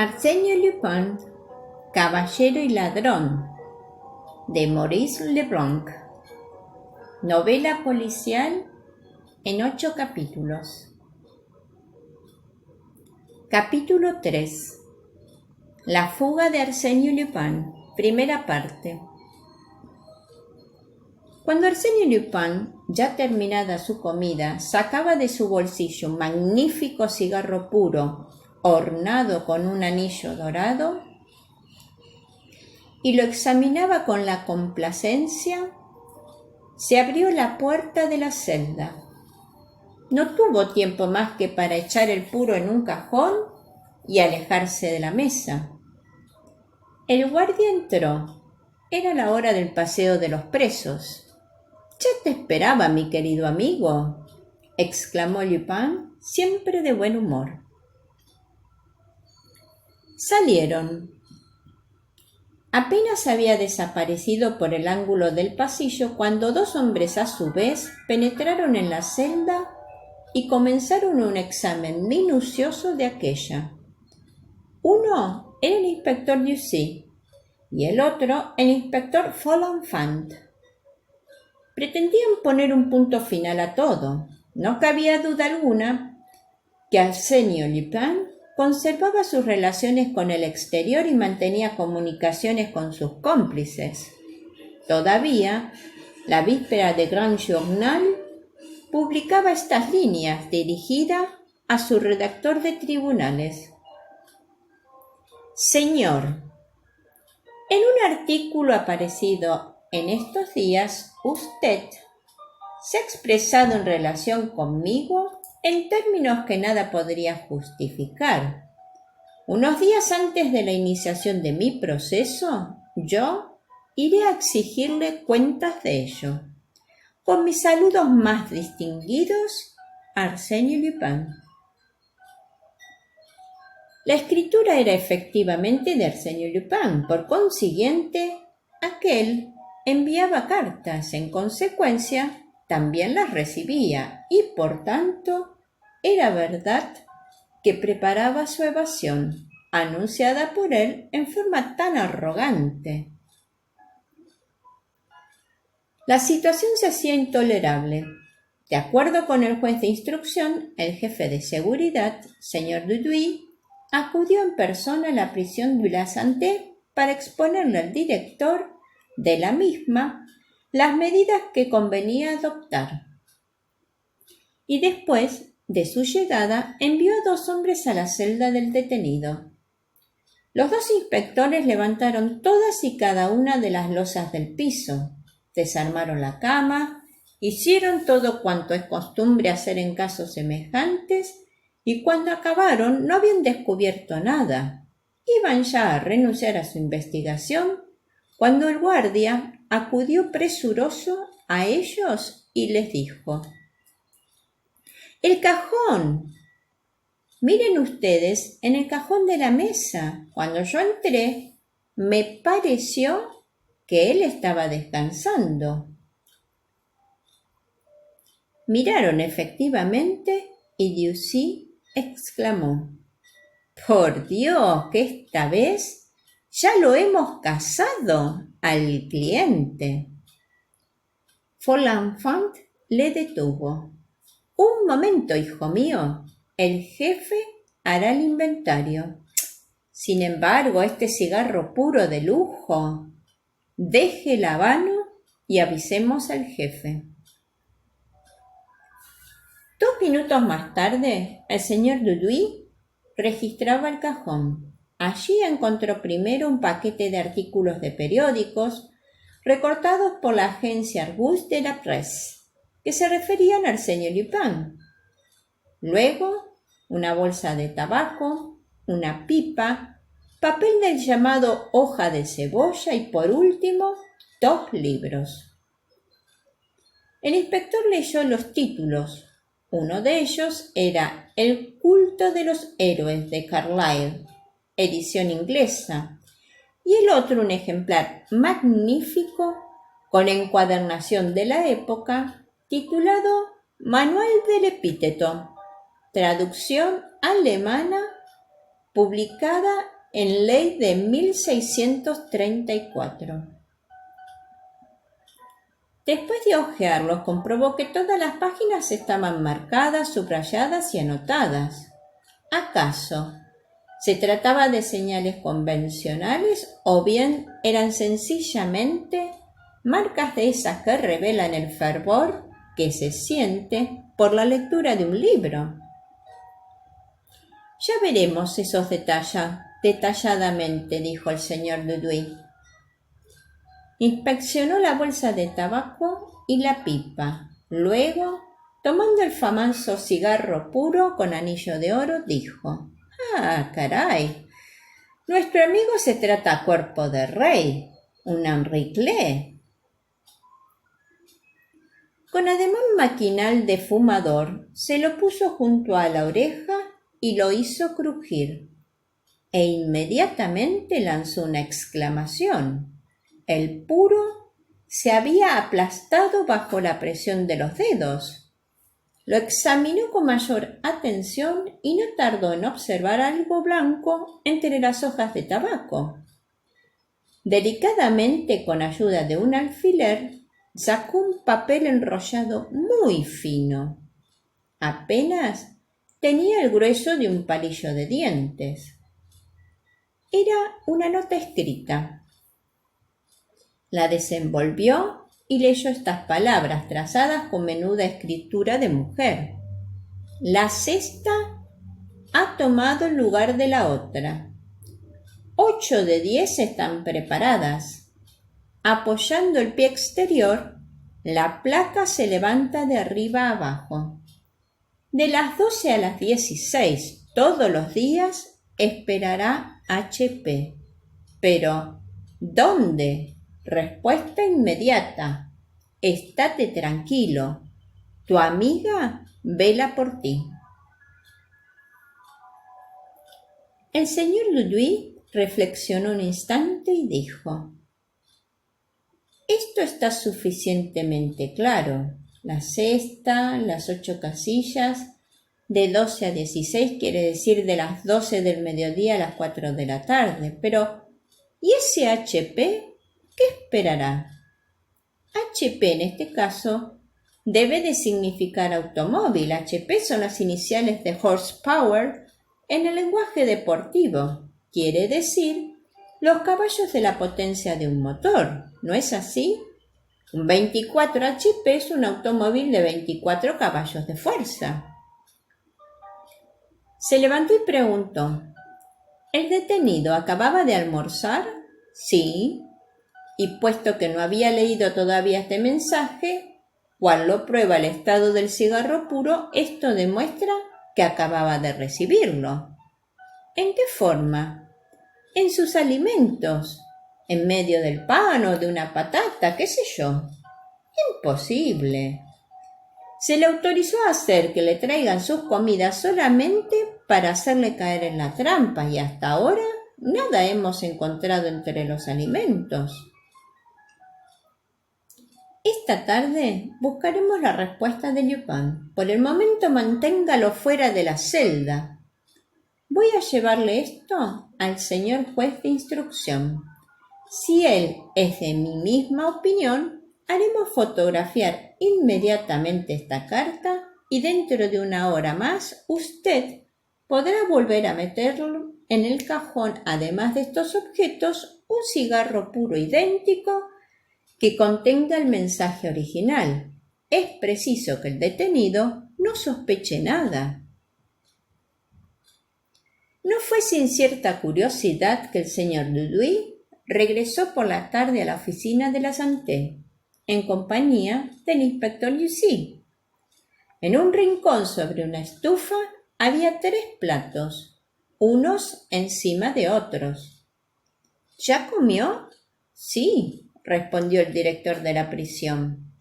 Arsène Lupin, Caballero y Ladrón, de Maurice Leblanc. Novela policial en 8 capítulos. Capítulo 3. La fuga de Arsène Lupin, primera parte. Cuando Arsène Lupin, ya terminada su comida, sacaba de su bolsillo un magnífico cigarro puro, ornado con un anillo dorado, y lo examinaba con la complacencia, se abrió la puerta de la celda. No tuvo tiempo más que para echar el puro en un cajón y alejarse de la mesa. El guardia entró. Era la hora del paseo de los presos. «Ya te esperaba, mi querido amigo», exclamó Lupin, siempre de buen humor. Salieron. Apenas había desaparecido por el ángulo del pasillo cuando 2 hombres a su vez penetraron en la celda y comenzaron un examen minucioso de aquella. Uno era el inspector Ducy y el otro el inspector Folenfant. Pretendían poner un punto final a todo. No cabía duda alguna que Arsène Lupin conservaba sus relaciones con el exterior y mantenía comunicaciones con sus cómplices. Todavía, la víspera de Grand Journal publicaba estas líneas dirigidas a su redactor de tribunales. Señor, en un artículo aparecido en estos días, usted se ha expresado en relación conmigo en términos que nada podría justificar. Unos días antes de la iniciación de mi proceso, yo iré a exigirle cuentas de ello. Con mis saludos más distinguidos, Arsène Lupin. La escritura era efectivamente de Arsène Lupin, por consiguiente, aquel enviaba cartas, en consecuencia, también las recibía y, por tanto, era verdad que preparaba su evasión, anunciada por él en forma tan arrogante. La situación se hacía intolerable. De acuerdo con el juez de instrucción, el jefe de seguridad, señor Dudouis, acudió en persona a la prisión de la Santé para exponerle al director de la misma las medidas que convenía adoptar. Y después de su llegada envió a 2 hombres a la celda del detenido. Los 2 inspectores levantaron todas y cada una de las losas del piso, desarmaron la cama, hicieron todo cuanto es costumbre hacer en casos semejantes, y cuando acabaron no habían descubierto nada. Iban ya a renunciar a su investigación cuando el guardia acudió presuroso a ellos y les dijo: «¡El cajón! Miren ustedes en el cajón de la mesa. Cuando yo entré, me pareció que él estaba descansando». Miraron efectivamente y Ducy exclamó: «Por Dios, que esta vez ya lo hemos cazado al cliente». Folenfant le detuvo. «Un momento, hijo mío, el jefe hará el inventario. Sin embargo, este cigarro puro de lujo, deje el habano y avisemos al jefe». 2 minutos más tarde, el señor Dudouis registraba el cajón. Allí encontró primero un paquete de artículos de periódicos recortados por la agencia Argus de la Presse, que se referían a Arsène Lupin. Luego, una bolsa de tabaco, una pipa, papel del llamado hoja de cebolla y, por último, 2 libros. El inspector leyó los títulos. Uno de ellos era El culto de los héroes de Carlyle, edición inglesa, y el otro un ejemplar magnífico con encuadernación de la época titulado Manual del Epíteto, traducción alemana, publicada en ley de 1634. Después de hojearlos, comprobó que todas las páginas estaban marcadas, subrayadas y anotadas. ¿Acaso se trataba de señales convencionales o bien eran sencillamente marcas de esas que revelan el fervor que se siente por la lectura de un libro? Ya veremos esos detalladamente, dijo el señor Dudouis. Inspeccionó la bolsa de tabaco y la pipa. Luego, tomando el famoso cigarro puro con anillo de oro, dijo: «Ah, caray. Nuestro amigo se trata a cuerpo de rey, un Henri Clet». Con ademán maquinal de fumador, se lo puso junto a la oreja y lo hizo crujir. E inmediatamente lanzó una exclamación. El puro se había aplastado bajo la presión de los dedos. Lo examinó con mayor atención y no tardó en observar algo blanco entre las hojas de tabaco. Delicadamente, con ayuda de un alfiler, sacó un papel enrollado muy fino. Apenas tenía el grueso de un palillo de dientes. Era una nota escrita. La desenvolvió y leyó estas palabras trazadas con menuda escritura de mujer. La cesta ha tomado el lugar de la otra. 8 de 10 están preparadas. Apoyando el pie exterior, la placa se levanta de arriba a abajo. De las 12 a las 16, todos los días, esperará HP. Pero, ¿dónde? Respuesta inmediata. Estate tranquilo. Tu amiga vela por ti. El señor Dudouis reflexionó un instante y dijo: «Esto está suficientemente claro. La cesta, las 8 casillas, de 12 a 16 quiere decir de las 12 del mediodía a las 4 de la tarde. Pero, ¿y ese HP? ¿Qué esperará?» HP en este caso debe de significar automóvil. HP son las iniciales de horsepower en el lenguaje deportivo. Quiere decir los caballos de la potencia de un motor. ¿No es así? Un 24 HP es un automóvil de 24 caballos de fuerza. Se levantó y preguntó: ¿El detenido acababa de almorzar? Sí. Y puesto que no había leído todavía este mensaje, cual lo prueba el estado del cigarro puro, esto demuestra que acababa de recibirlo. ¿En qué forma? En sus alimentos, en medio del pan o de una patata, qué sé yo. Imposible. Se le autorizó a hacer que le traigan sus comidas solamente para hacerle caer en la trampa y hasta ahora nada hemos encontrado entre los alimentos. Esta tarde buscaremos la respuesta de Lupin. Por el momento manténgalo fuera de la celda. Voy a llevarle esto al señor juez de instrucción. Si él es de mi misma opinión, haremos fotografiar inmediatamente esta carta y dentro de una hora más usted podrá volver a meterlo en el cajón, además de estos objetos, un cigarro puro idéntico que contenga el mensaje original. Es preciso que el detenido no sospeche nada». No fue sin cierta curiosidad que el señor Dudouis regresó por la tarde a la oficina de la Santé, en compañía del inspector Lucy. En un rincón sobre una estufa había 3 platos, unos encima de otros. «¿Ya comió?» «Sí», respondió el director de la prisión.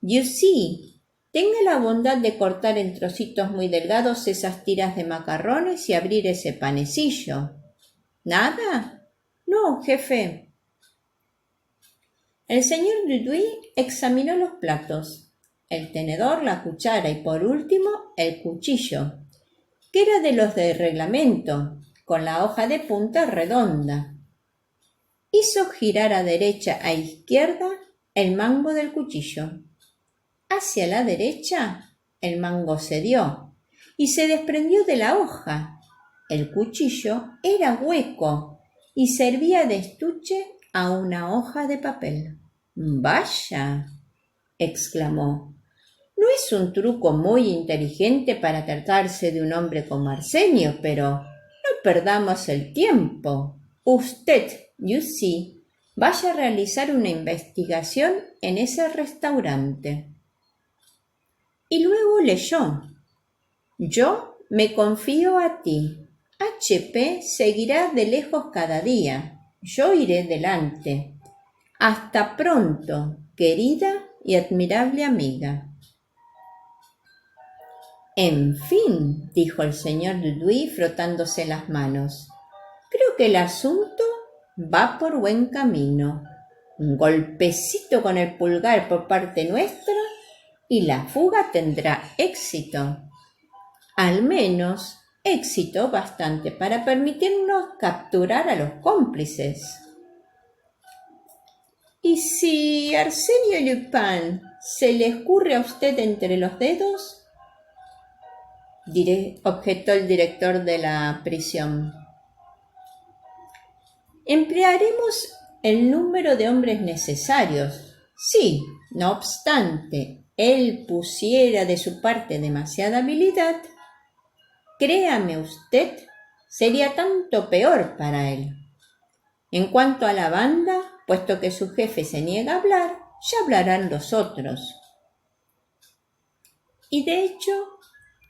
«Lucy, tenga la bondad de cortar en trocitos muy delgados esas tiras de macarrones y abrir ese panecillo». «¿Nada?» «No, jefe». El señor Dudouis examinó los platos, el tenedor, la cuchara y por último el cuchillo, que era de los de reglamento, con la hoja de punta redonda. Hizo girar a derecha e izquierda el mango del cuchillo. Hacia la derecha el mango cedió y se desprendió de la hoja. El cuchillo era hueco y servía de estuche a una hoja de papel. «¡Vaya!», exclamó. «No es un truco muy inteligente para tratarse de un hombre como Arsenio, pero no perdamos el tiempo. Usted, Yusi, vaya a realizar una investigación en ese restaurante». Y luego leyó: «Yo me confío a ti. HP seguirá de lejos cada día. Yo iré delante. Hasta pronto, querida y admirable amiga». «En fin», dijo el señor Dudouis frotándose las manos, «creo que el asunto va por buen camino. Un golpecito con el pulgar por parte nuestra y la fuga tendrá éxito. Al menos éxito bastante para permitirnos capturar a los cómplices». «¿Y si Arsenio Lupin se le escurre a usted entre los dedos?», objetó el director de la prisión. «Emplearemos el número de hombres necesarios. Si, no obstante, él pusiera de su parte demasiada habilidad, créame usted, sería tanto peor para él. En cuanto a la banda, puesto que su jefe se niega a hablar, ya hablarán los otros». Y de hecho,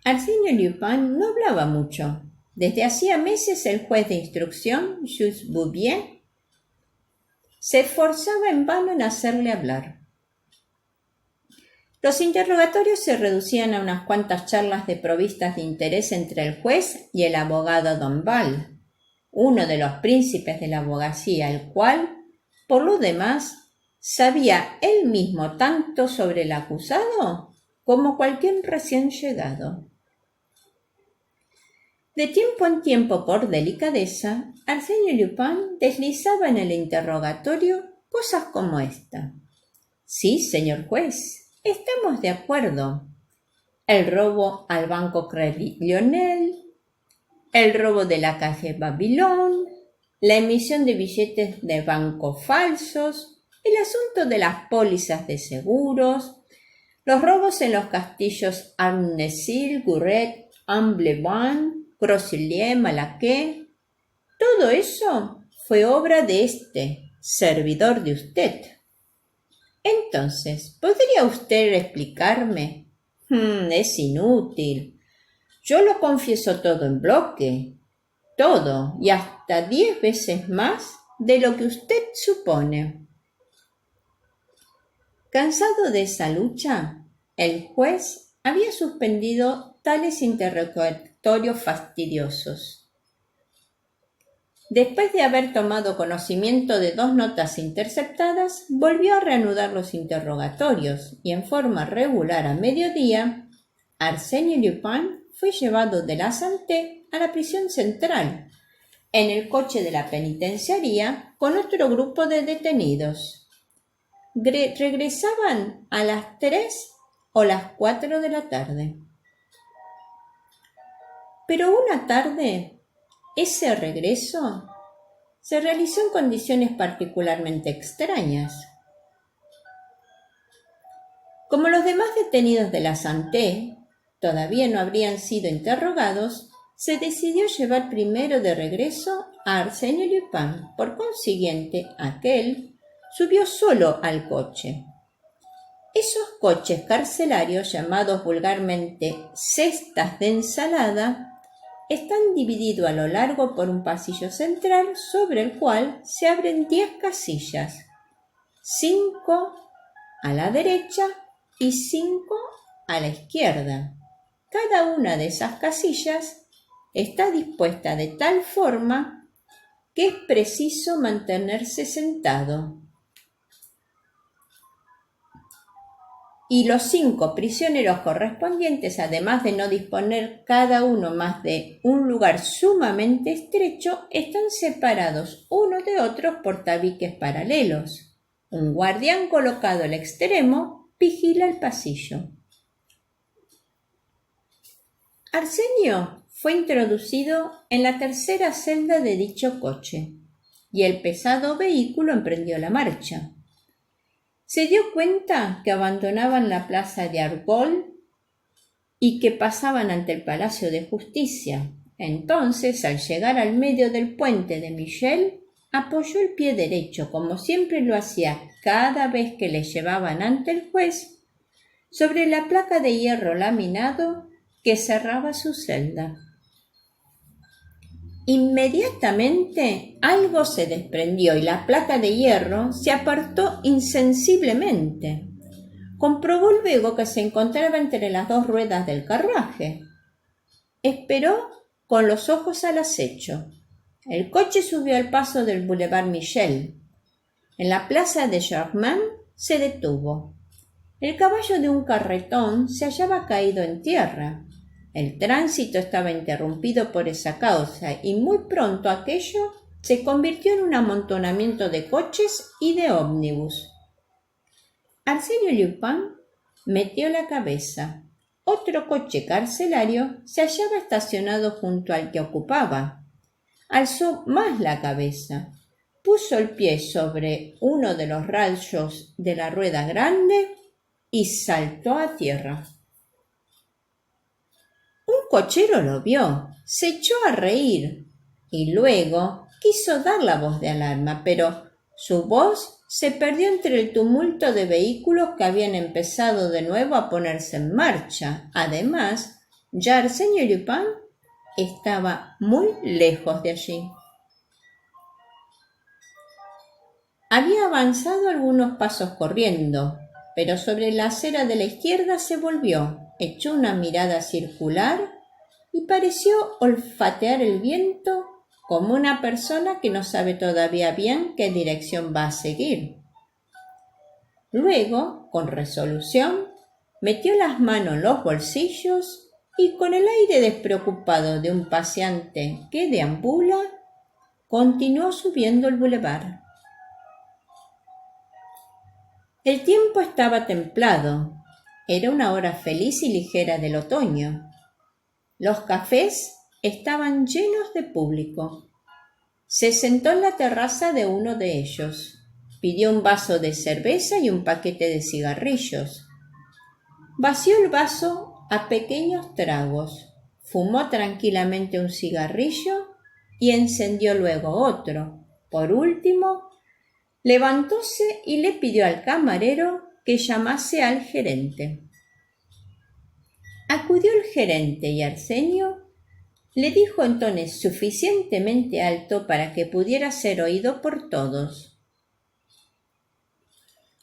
Arsenio Lupin no hablaba mucho. Desde hacía meses el juez de instrucción, Jules Bouvier, se esforzaba en vano en hacerle hablar. Los interrogatorios se reducían a unas cuantas charlas provistas de interés entre el juez y el abogado Dombal, uno de los príncipes de la abogacía, el cual, por lo demás, sabía él mismo tanto sobre el acusado como cualquier recién llegado. De tiempo en tiempo, por delicadeza, Arsenio Lupin deslizaba en el interrogatorio cosas como esta: «Sí, señor juez, estamos de acuerdo. El robo al Banco Crédit Lyonnais, el robo de la calle Babylone, la emisión de billetes de banco falsos, el asunto de las pólizas de seguros, los robos en los castillos Arnesil, Gouret, Amblevant, Grosillier, Malaquais. Todo eso fue obra de este servidor de usted. Entonces, ¿podría usted explicarme?» «Es inútil. Yo lo confieso todo en bloque, todo, y hasta 10 veces más de lo que usted supone». Cansado de esa lucha, el juez había suspendido tales interrogatorios fastidiosos. Después de haber tomado conocimiento de 2 notas interceptadas, volvió a reanudar los interrogatorios y en forma regular a mediodía, Arsenio Lupin fue llevado de la Santé a la prisión central, en el coche de la penitenciaría con otro grupo de detenidos. Regresaban a las 3 o las 4 de la tarde. Pero una tarde, ese regreso se realizó en condiciones particularmente extrañas. Como los demás detenidos de la Santé todavía no habrían sido interrogados, se decidió llevar primero de regreso a Arsenio Lupin. Por consiguiente, aquel subió solo al coche. Esos coches carcelarios, llamados vulgarmente cestas de ensalada, están divididos a lo largo por un pasillo central sobre el cual se abren 10 casillas, 5 a la derecha y 5 a la izquierda. Cada una de esas casillas está dispuesta de tal forma que es preciso mantenerse sentado. y los 5 prisioneros correspondientes, además de no disponer cada uno más de un lugar sumamente estrecho, están separados unos de otros por tabiques paralelos. Un guardián colocado al extremo vigila el pasillo. Arsenio fue introducido en la tercera celda de dicho coche y el pesado vehículo emprendió la marcha. Se dio cuenta que abandonaban la plaza de Argol y que pasaban ante el Palacio de Justicia. Entonces, al llegar al medio del puente de Michel, apoyó el pie derecho, como siempre lo hacía cada vez que le llevaban ante el juez, sobre la placa de hierro laminado que cerraba su celda. Inmediatamente algo se desprendió y la placa de hierro se apartó insensiblemente. Comprobó luego que se encontraba entre las 2 ruedas del carruaje. Esperó con los ojos al acecho. El coche subió al paso del Boulevard Michel. En la plaza de Germain se detuvo. El caballo de un carretón se hallaba caído en tierra. El tránsito estaba interrumpido por esa causa y muy pronto aquello se convirtió en un amontonamiento de coches y de ómnibus. Arsenio Lupin metió la cabeza. Otro coche carcelario se hallaba estacionado junto al que ocupaba. Alzó más la cabeza, puso el pie sobre uno de los rayos de la rueda grande y saltó a tierra. Un cochero lo vio, se echó a reír y luego quiso dar la voz de alarma, pero su voz se perdió entre el tumulto de vehículos que habían empezado de nuevo a ponerse en marcha. Además, ya Arsenio Lupin estaba muy lejos de allí. Había avanzado algunos pasos corriendo, pero sobre la acera de la izquierda se volvió, echó una mirada circular y pareció olfatear el viento como una persona que no sabe todavía bien qué dirección va a seguir. Luego, con resolución, metió las manos en los bolsillos y con el aire despreocupado de un paseante que deambula, continuó subiendo el bulevar. El tiempo estaba templado. Era una hora feliz y ligera del otoño. Los cafés estaban llenos de público. Se sentó en la terraza de uno de ellos. Pidió un vaso de cerveza y un paquete de cigarrillos. Vació el vaso a pequeños tragos. Fumó tranquilamente un cigarrillo y encendió luego otro. Por último, levantóse y le pidió al camarero que llamase al gerente. Acudió el gerente y Arsenio le dijo en tono suficientemente alto para que pudiera ser oído por todos.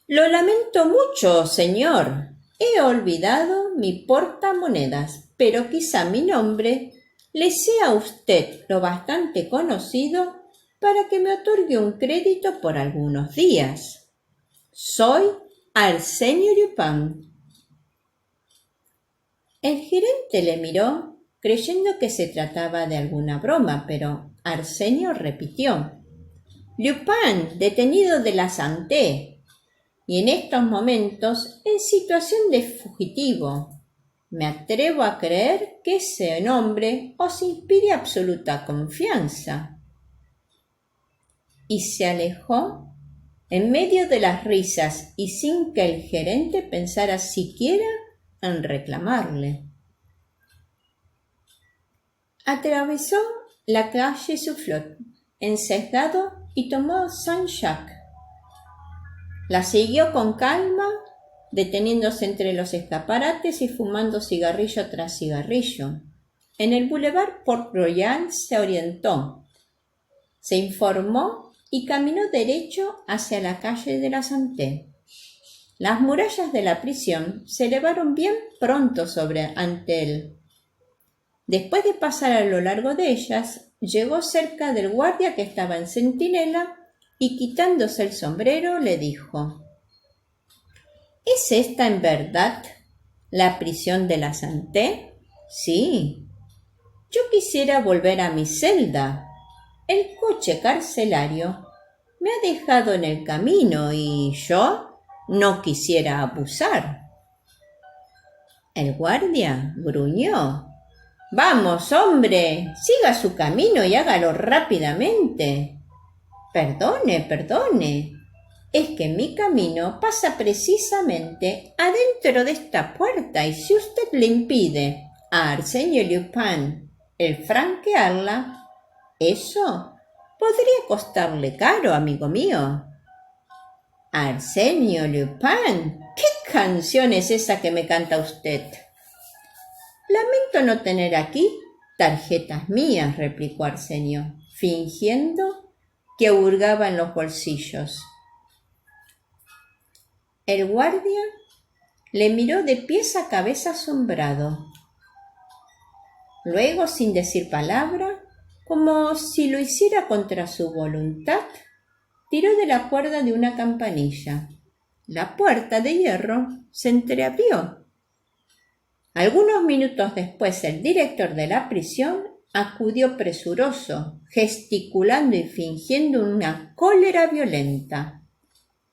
«Lo lamento mucho, señor. He olvidado mi portamonedas, pero quizá mi nombre le sea a usted lo bastante conocido para que me otorgue un crédito por algunos días. Soy Arsenio Lupin». El gerente le miró, creyendo que se trataba de alguna broma, pero Arsenio repitió: «Lupin, detenido de la Santé, y en estos momentos en situación de fugitivo. Me atrevo a creer que ese nombre os inspire absoluta confianza». Y se alejó en medio de las risas y sin que el gerente pensara siquiera en reclamarle. Atravesó la calle Soufflot, ensesgado, y tomó Saint-Jacques. La siguió con calma, deteniéndose entre los escaparates y fumando cigarrillo tras cigarrillo. En el Boulevard Port-Royal se orientó, se informó y caminó derecho hacia la calle de la Santé. Las murallas de la prisión se elevaron bien pronto ante él. Después de pasar a lo largo de ellas, llegó cerca del guardia que estaba en centinela y quitándose el sombrero le dijo: ¿Es esta en verdad la prisión de la Santé? Sí. Yo quisiera volver a mi celda. El coche carcelario me ha dejado en el camino y yo no quisiera abusar. El guardia gruñó. Vamos, hombre, siga su camino y hágalo rápidamente. Perdone. Es que mi camino pasa precisamente adentro de esta puerta y si usted le impide a Arsenio Lupin el franquearla, eso podría costarle caro, amigo mío. Arsenio Lupin, ¿qué canción es esa que me canta usted? Lamento no tener aquí tarjetas mías, replicó Arsenio, fingiendo que hurgaba en los bolsillos. El guardia le miró de pies a cabeza asombrado. Luego, sin decir palabra, como si lo hiciera contra su voluntad, tiró de la cuerda de una campanilla. La puerta de hierro se entreabrió. Algunos minutos después, el director de la prisión acudió presuroso, gesticulando y fingiendo una cólera violenta.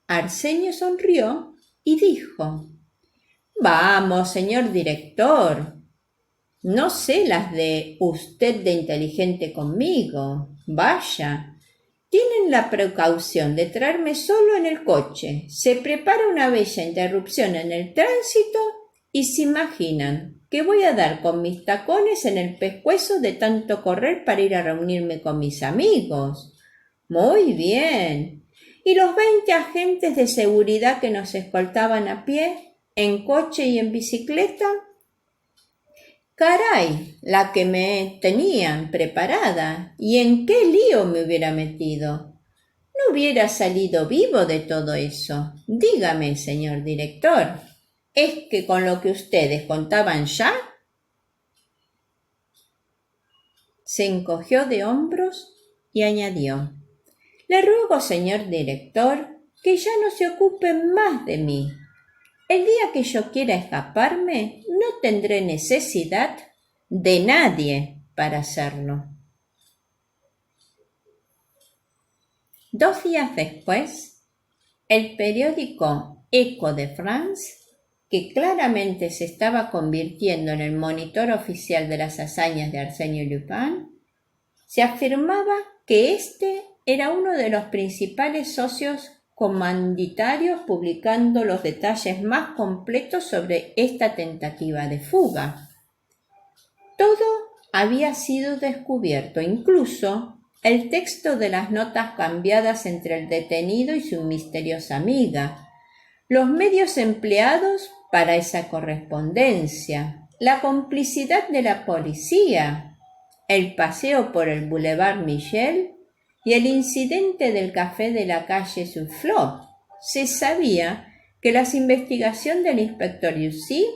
Arsenio sonrió y dijo: Vamos, señor director, no sé las de usted de inteligente conmigo. Vaya, tienen la precaución de traerme solo en el coche, se prepara una bella interrupción en el tránsito y se imaginan que voy a dar con mis tacones en el pescuezo de tanto correr para ir a reunirme con mis amigos. Muy bien. ¿Y los 20 agentes de seguridad que nos escoltaban a pie, en coche y en bicicleta? Caray, la que me tenían preparada, ¿y en qué lío me hubiera metido? No hubiera salido vivo de todo eso. Dígame, señor director, ¿es que con lo que ustedes contaban ya? Se encogió de hombros y añadió: Le ruego, señor director, que ya no se ocupe más de mí. El día que yo quiera escaparme, no tendré necesidad de nadie para hacerlo. 2 días después, el periódico Echo de France, que claramente se estaba convirtiendo en el monitor oficial de las hazañas de Arsenio Lupin, se afirmaba que este era uno de los principales socios comanditarios, publicando los detalles más completos sobre esta tentativa de fuga. Todo había sido descubierto, incluso el texto de las notas cambiadas entre el detenido y su misteriosa amiga, los medios empleados para esa correspondencia, la complicidad de la policía, el paseo por el Boulevard Michel y el incidente del café de la calle Soufflot. Se sabía que las investigaciones del inspector Yussy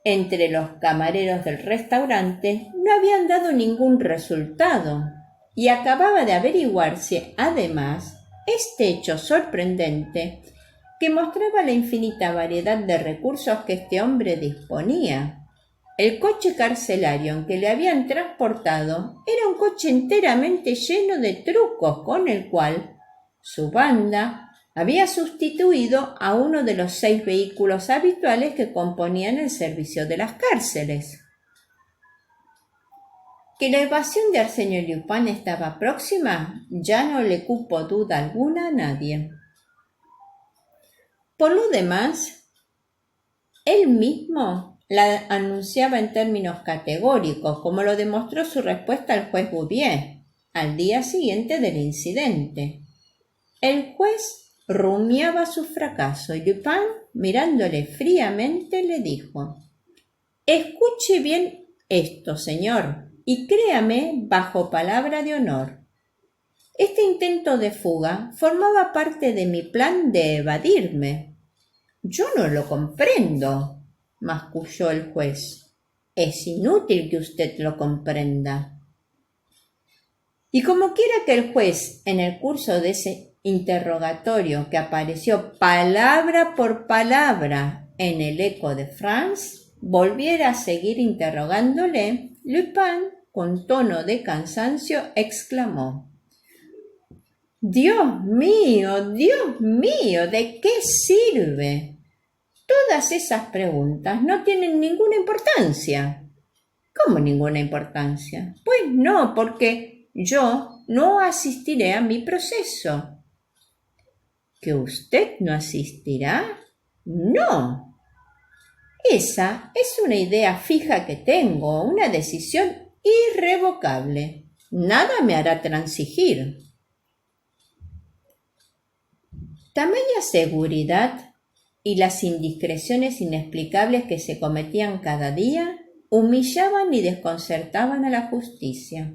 entre los camareros del restaurante no habían dado ningún resultado y acababa de averiguarse, además, este hecho sorprendente que mostraba la infinita variedad de recursos que este hombre disponía. El coche carcelario en que le habían transportado era un coche enteramente lleno de trucos con el cual su banda había sustituido a uno de los 6 vehículos habituales que componían el servicio de las cárceles. Que la evasión de Arsenio Lupin estaba próxima ya no le cupo duda alguna a nadie. Por lo demás, él mismo la anunciaba en términos categóricos, como lo demostró su respuesta al juez Bouvier al día siguiente del incidente. El juez rumiaba su fracaso y Lupin, mirándole fríamente, le dijo: «Escuche bien esto, señor, y créame bajo palabra de honor. Este intento de fuga formaba parte de mi plan de evadirme». «Yo no lo comprendo», masculló el juez. «Es inútil que usted lo comprenda». Y como quiera que el juez, en el curso de ese interrogatorio que apareció palabra por palabra en el Eco de France, volviera a seguir interrogándole, Lupin, con tono de cansancio, exclamó: Dios mío, ¿de qué sirve? Todas esas preguntas no tienen ninguna importancia. ¿Cómo ninguna importancia? Pues no, porque yo no asistiré a mi proceso. ¿Que usted no asistirá? No. Esa es una idea fija que tengo, una decisión irrevocable. Nada me hará transigir. Tamaña seguridad y las indiscreciones inexplicables que se cometían cada día humillaban y desconcertaban a la justicia.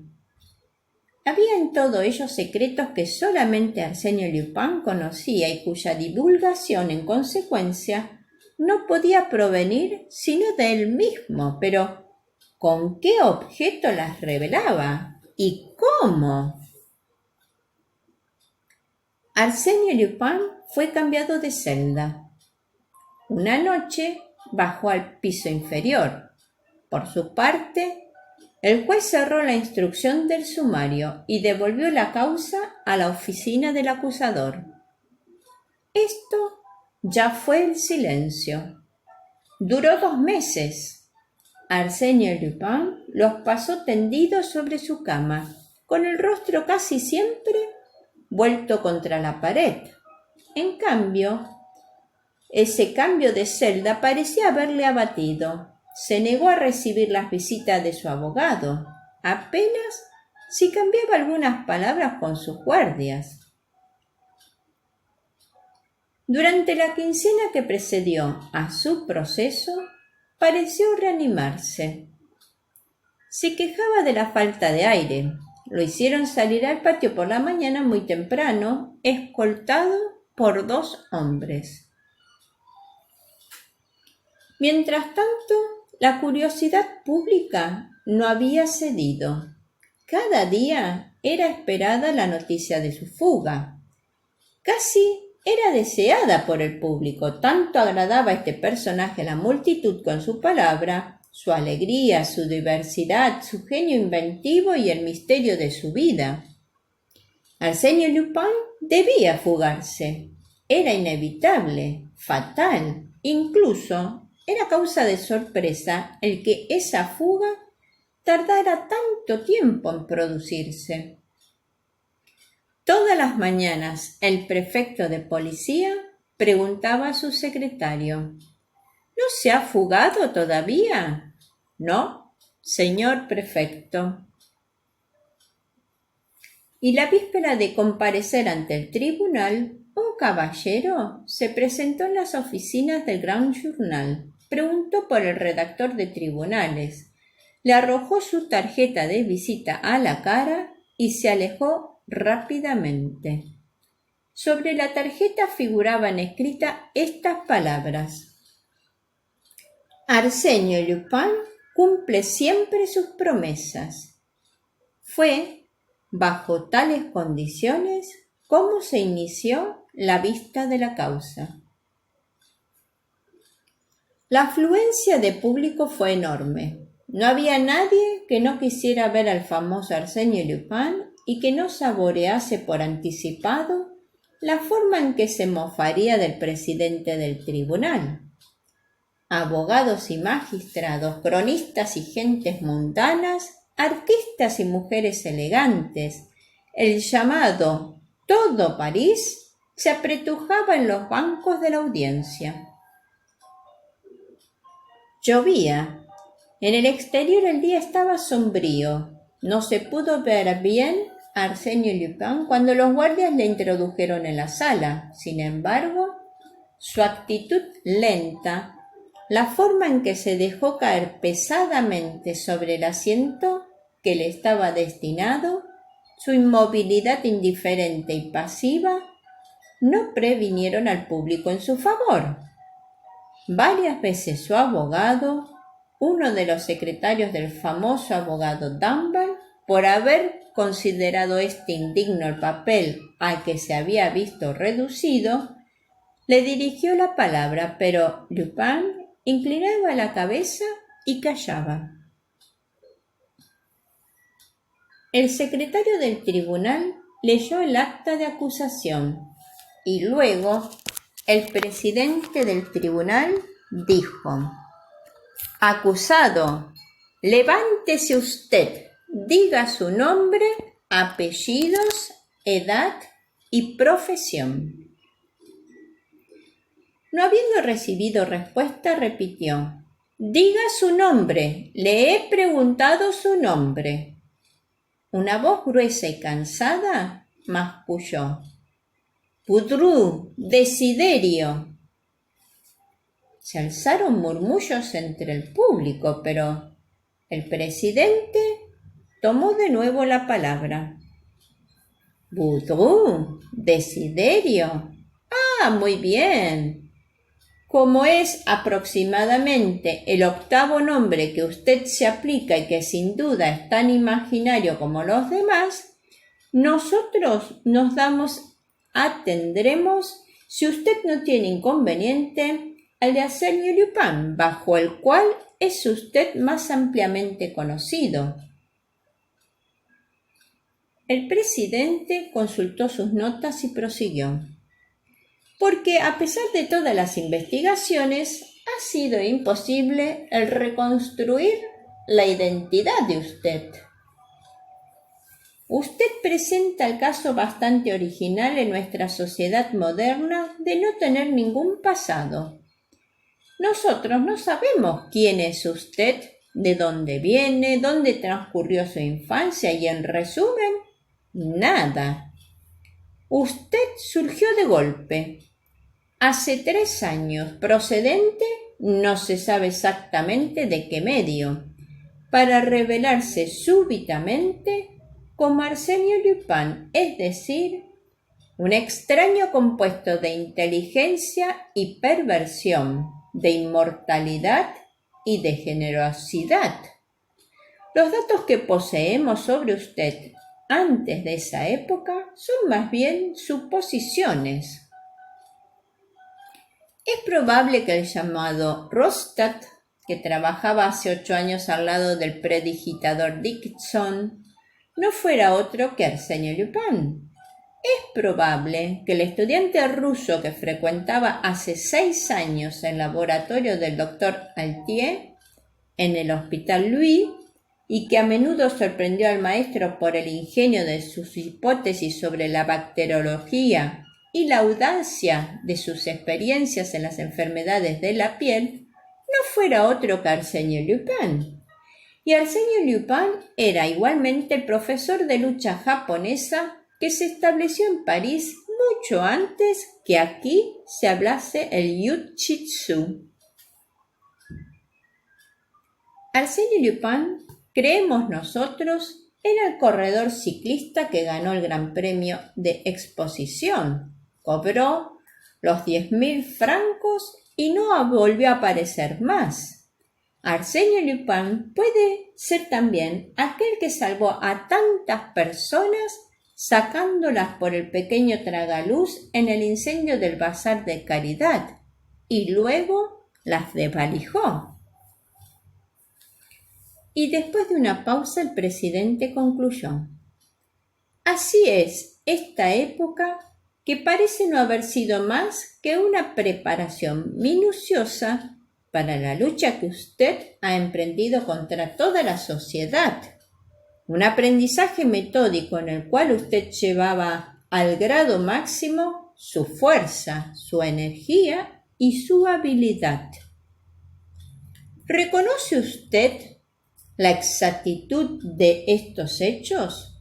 Había en todo ello secretos que solamente Arsène Lupin conocía y cuya divulgación, en consecuencia, no podía provenir sino de él mismo. Pero, ¿con qué objeto las revelaba? ¿Y cómo? Arsène Lupin fue cambiado de celda. Una noche bajó al piso inferior. Por su parte, el juez cerró la instrucción del sumario y devolvió la causa a la oficina del acusador. Esto ya fue el silencio. Duró 2 meses. Arsène Lupin los pasó tendidos sobre su cama, con el rostro casi siempre vuelto contra la pared. En cambio, ese cambio de celda parecía haberle abatido. Se negó a recibir las visitas de su abogado, apenas si cambiaba algunas palabras con sus guardias. Durante la quincena que precedió a su proceso, pareció reanimarse. Se quejaba de la falta de aire. Lo hicieron salir al patio por la mañana muy temprano, escoltado por 2 hombres. Mientras tanto, la curiosidad pública no había cedido. Cada día era esperada la noticia de su fuga. Casi era deseada por el público, tanto agradaba este personaje a la multitud con su palabra, su alegría, su diversidad, su genio inventivo y el misterio de su vida. Arsène Lupin debía fugarse. Era inevitable, fatal, incluso era causa de sorpresa el que esa fuga tardara tanto tiempo en producirse. Todas las mañanas el prefecto de policía preguntaba a su secretario: ¿No se ha fugado todavía? No, señor prefecto. Y la víspera de comparecer ante el tribunal, un caballero se presentó en las oficinas del Grand Journal. Preguntó por el redactor de tribunales, le arrojó su tarjeta de visita a la cara y se alejó rápidamente. Sobre la tarjeta figuraban escritas estas palabras: Arsène Lupin cumple siempre sus promesas. Fue bajo tales condiciones como se inició la vista de la causa. La afluencia de público fue enorme. No había nadie que no quisiera ver al famoso Arsène Lupin y que no saborease por anticipado la forma en que se mofaría del presidente del tribunal. Abogados y magistrados, cronistas y gentes mundanas, artistas y mujeres elegantes, el llamado todo París se apretujaba en los bancos de la audiencia. Llovía. En el exterior el día estaba sombrío. No se pudo ver bien a Arsène Lupin cuando los guardias le introdujeron en la sala. Sin embargo, su actitud lenta, la forma en que se dejó caer pesadamente sobre el asiento que le estaba destinado, su inmovilidad indiferente y pasiva, no previnieron al público en su favor. Varias veces su abogado, uno de los secretarios del famoso abogado Danville, por haber considerado indigno el papel al que se había visto reducido, le dirigió la palabra, pero Lupin inclinaba la cabeza y callaba. El secretario del tribunal leyó el acta de acusación y luego el presidente del tribunal dijo: «Acusado, levántese usted, diga su nombre, apellidos, edad y profesión». No habiendo recibido respuesta, repitió: «Diga su nombre, le he preguntado su nombre». Una voz gruesa y cansada masculló: «Poudrou, Desiderio». Se alzaron murmullos entre el público, pero el presidente tomó de nuevo la palabra. «Poudrou, Desiderio. Ah, muy bien. Como es aproximadamente el octavo nombre que usted se aplica y que sin duda es tan imaginario como los demás, nosotros atendremos, si usted no tiene inconveniente, al de Arsène Lupin, bajo el cual es usted más ampliamente conocido». El presidente consultó sus notas y prosiguió: «Porque a pesar de todas las investigaciones, ha sido imposible el reconstruir la identidad de usted. Usted presenta el caso bastante original en nuestra sociedad moderna de no tener ningún pasado. Nosotros no sabemos quién es usted, de dónde viene, dónde transcurrió su infancia y, en resumen, nada. Usted surgió de golpe. Hace 3 años, procedente, no se sabe exactamente de qué medio, para revelarse súbitamente como Arsène Lupin, es decir, un extraño compuesto de inteligencia y perversión, de inmortalidad y de generosidad. Los datos que poseemos sobre usted antes de esa época son más bien suposiciones. Es probable que el llamado Rostad, que trabajaba hace 8 años al lado del predigitador Dickinson, no fuera otro que Arsène Lupin. Es probable que el estudiante ruso que frecuentaba hace 6 años el laboratorio del doctor Altier en el Hospital Louis y que a menudo sorprendió al maestro por el ingenio de sus hipótesis sobre la bacteriología y la audacia de sus experiencias en las enfermedades de la piel, no fuera otro que Arsène Lupin. Y Arsène Lupin era igualmente el profesor de lucha japonesa que se estableció en París mucho antes que aquí se hablase el Jiu-Jitsu. Arsène Lupin, creemos nosotros, era el corredor ciclista que ganó el Gran Premio de Exposición. Cobró los 10.000 francos y no volvió a aparecer más. Arsène Lupin puede ser también aquel que salvó a tantas personas sacándolas por el pequeño tragaluz en el incendio del Bazar de Caridad y luego las desvalijó. Y después de una pausa el presidente concluyó: «Así es esta época, que parece no haber sido más que una preparación minuciosa para la lucha que usted ha emprendido contra toda la sociedad. Un aprendizaje metódico en el cual usted llevaba al grado máximo su fuerza, su energía y su habilidad. ¿Reconoce usted la exactitud de estos hechos?»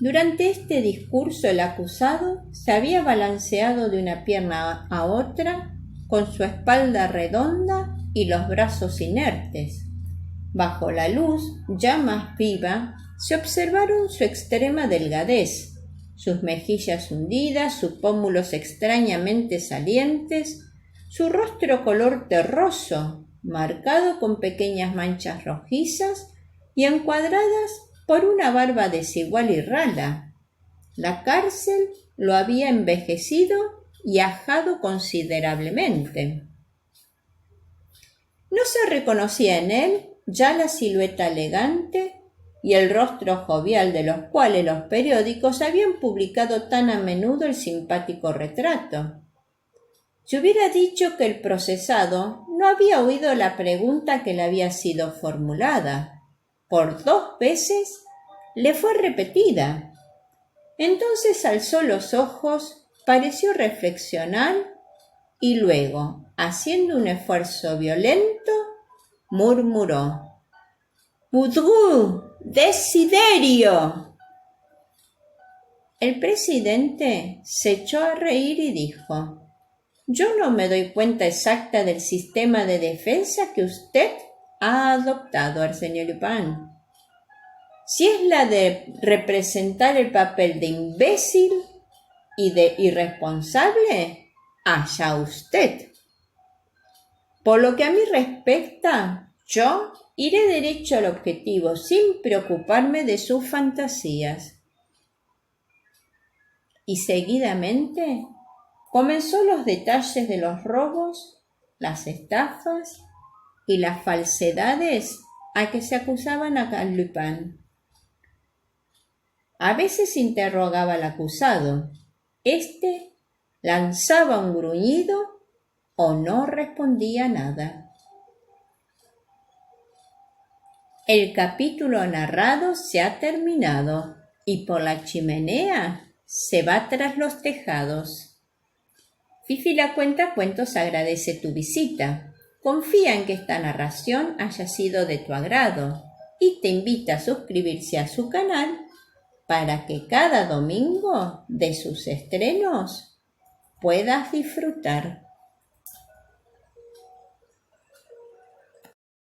Durante este discurso el acusado se había balanceado de una pierna a otra con su espalda redonda y los brazos inertes. Bajo la luz, ya más viva, se observaron su extrema delgadez, sus mejillas hundidas, sus pómulos extrañamente salientes, su rostro color terroso, marcado con pequeñas manchas rojizas, y encuadradas por una barba desigual y rala. La cárcel lo había envejecido y ajado considerablemente. No se reconocía en él ya la silueta elegante y el rostro jovial de los cuales los periódicos habían publicado tan a menudo el simpático retrato. Se hubiera dicho que el procesado no había oído la pregunta que le había sido formulada. Por 2 veces le fue repetida. Entonces alzó los ojos, pareció reflexionar y luego, haciendo un esfuerzo violento, murmuró: «Voudrou, desiderio». El presidente se echó a reír y dijo: «Yo no me doy cuenta exacta del sistema de defensa que usted ha adoptado, Arsène Lupin. Si es la de representar el papel de imbécil y de irresponsable, allá usted. Por lo que a mí respecta, yo iré derecho al objetivo sin preocuparme de sus fantasías». Y seguidamente comenzó los detalles de los robos, las estafas y las falsedades a que se acusaban a Lupin. A veces interrogaba al acusado. Éste lanzaba un gruñido o no respondía nada. El capítulo narrado se ha terminado y por la chimenea se va tras los tejados. Fifi la Cuentacuentos agradece tu visita. Confía en que esta narración haya sido de tu agrado y te invita a suscribirse a su canal para que cada domingo de sus estrenos puedas disfrutar.